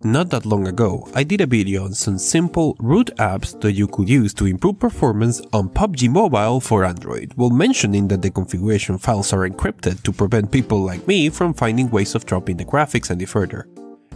Not that long ago, I did a video on some simple root apps that you could use to improve performance on PUBG Mobile for Android, while mentioning that the configuration files are encrypted to prevent people like me from finding ways of dropping the graphics any further.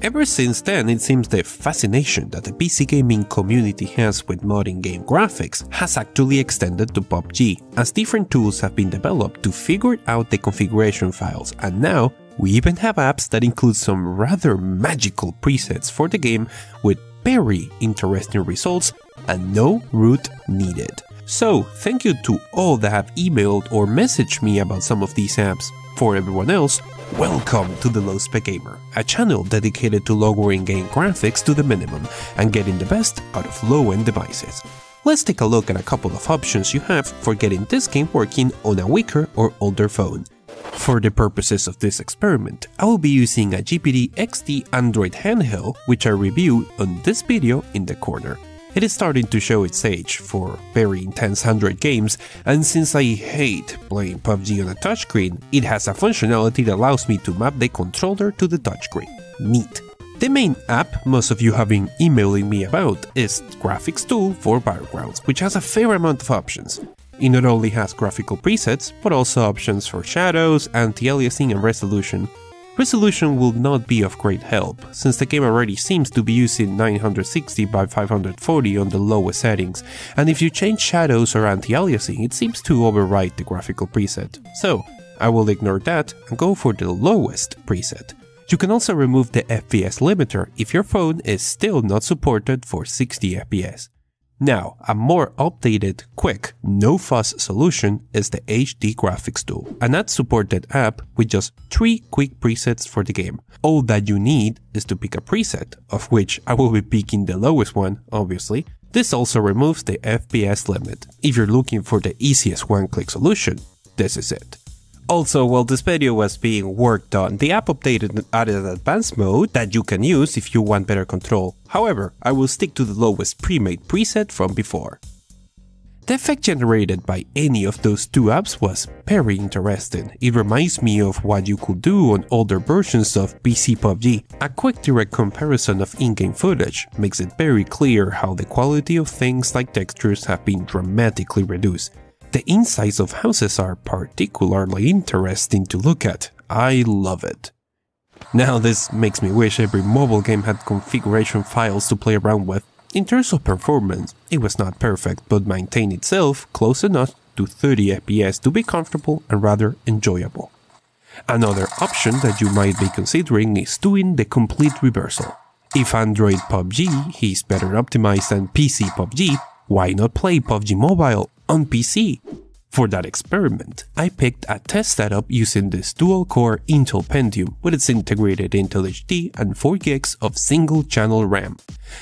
Ever since then, it seems the fascination that the PC gaming community has with modding game graphics has actually extended to PUBG, as different tools have been developed to figure out the configuration files, and now we even have apps that include some rather magical presets for the game with very interesting results and no root needed. So thank you to all that have emailed or messaged me about some of these apps. For everyone else, welcome to the LowSpecGamer, a channel dedicated to lowering game graphics to the minimum and getting the best out of low-end devices. Let's take a look at a couple of options you have for getting this game working on a weaker or older phone. For the purposes of this experiment, I will be using a GPT XD Android handheld, which I review on this video in the corner. It is starting to show its age for very intense Android games, and since I hate playing PUBG on a touchscreen, it has a functionality that allows me to map the controller to the touchscreen. Neat. The main app most of you have been emailing me about is Graphics Tool for Battlegrounds, which has a fair amount of options. It not only has graphical presets, but also options for shadows, anti-aliasing and resolution. Resolution will not be of great help, since the game already seems to be using 960 by 540 on the lowest settings, and if you change shadows or anti-aliasing, it seems to override the graphical preset. So, I will ignore that and go for the lowest preset. You can also remove the FPS limiter if your phone is still not supported for 60 FPS. Now, a more updated, quick, no-fuss solution is the HD Graphics Tool, an ad-supported app with just 3 quick presets for the game. All that you need is to pick a preset, of which I will be picking the lowest one, obviously. This also removes the FPS limit. If you're looking for the easiest one-click solution, this is it. Also, while this video was being worked on, the app updated and added advanced mode that you can use if you want better control. However, I will stick to the lowest pre-made preset from before. The effect generated by any of those two apps was very interesting. It reminds me of what you could do on older versions of PC PUBG. A quick direct comparison of in-game footage makes it very clear how the quality of things like textures have been dramatically reduced. The insides of houses are particularly interesting to look at. I love it. Now this makes me wish every mobile game had configuration files to play around with. In terms of performance, it was not perfect, but maintained itself close enough to 30 FPS to be comfortable and rather enjoyable. Another option that you might be considering is doing the complete reversal. If Android PUBG is better optimized than PC PUBG, why not play PUBG Mobile on PC? For that experiment, I picked a test setup using this dual-core Intel Pentium with its integrated Intel HD and 4 gigs of single-channel RAM.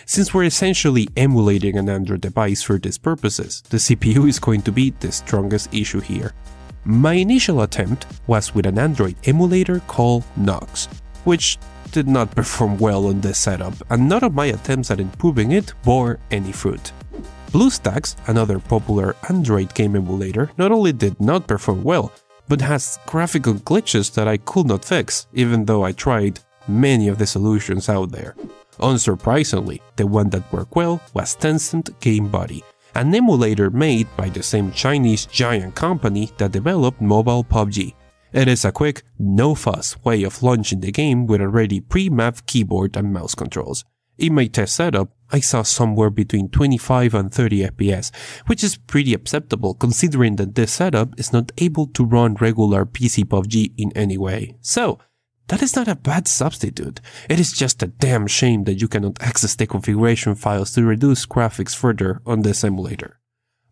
Since we're essentially emulating an Android device for these purposes, the CPU is going to be the strongest issue here. My initial attempt was with an Android emulator called Nox, which did not perform well on this setup, and none of my attempts at improving it bore any fruit. BlueStacks, another popular Android game emulator, not only did not perform well, but has graphical glitches that I could not fix, even though I tried many of the solutions out there. Unsurprisingly, the one that worked well was Tencent GameBuddy, an emulator made by the same Chinese giant company that developed mobile PUBG. It is a quick, no-fuss way of launching the game with already pre-mapped keyboard and mouse controls. In my test setup, I saw somewhere between 25 and 30 FPS, which is pretty acceptable considering that this setup is not able to run regular PC PUBG in any way. So, that is not a bad substitute. It is just a damn shame that you cannot access the configuration files to reduce graphics further on this emulator.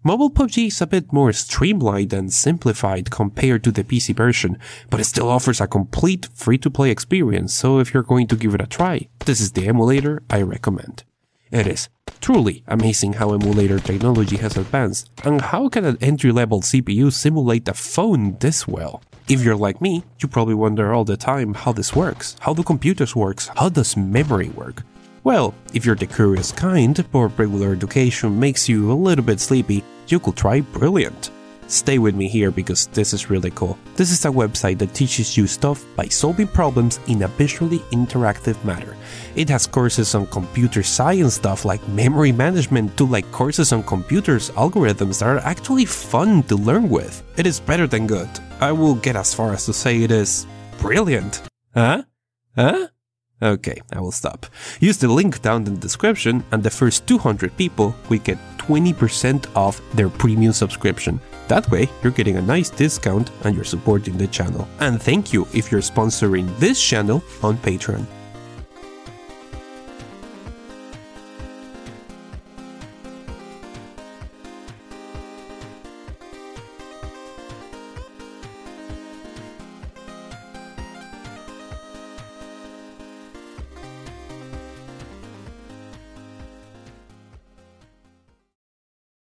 Mobile PUBG is a bit more streamlined and simplified compared to the PC version, but it still offers a complete free-to-play experience, so if you're going to give it a try, this is the emulator I recommend. It is truly amazing how emulator technology has advanced, and how can an entry-level CPU simulate a phone this well? If you're like me, you probably wonder all the time how this works, how do computers work, how does memory work? Well, if you're the curious kind, but regular education makes you a little bit sleepy, you could try Brilliant. Stay with me here because this is really cool. This is a website that teaches you stuff by solving problems in a visually interactive manner. It has courses on computer science stuff like memory management to like courses on computers algorithms that are actually fun to learn with. It is better than good. I will get as far as to say it is brilliant. Huh? Okay, I will stop. Use the link down in the description and the first 200 people will get 20% off their premium subscription. That way, you're getting a nice discount and you're supporting the channel. And thank you if you're sponsoring this channel on Patreon.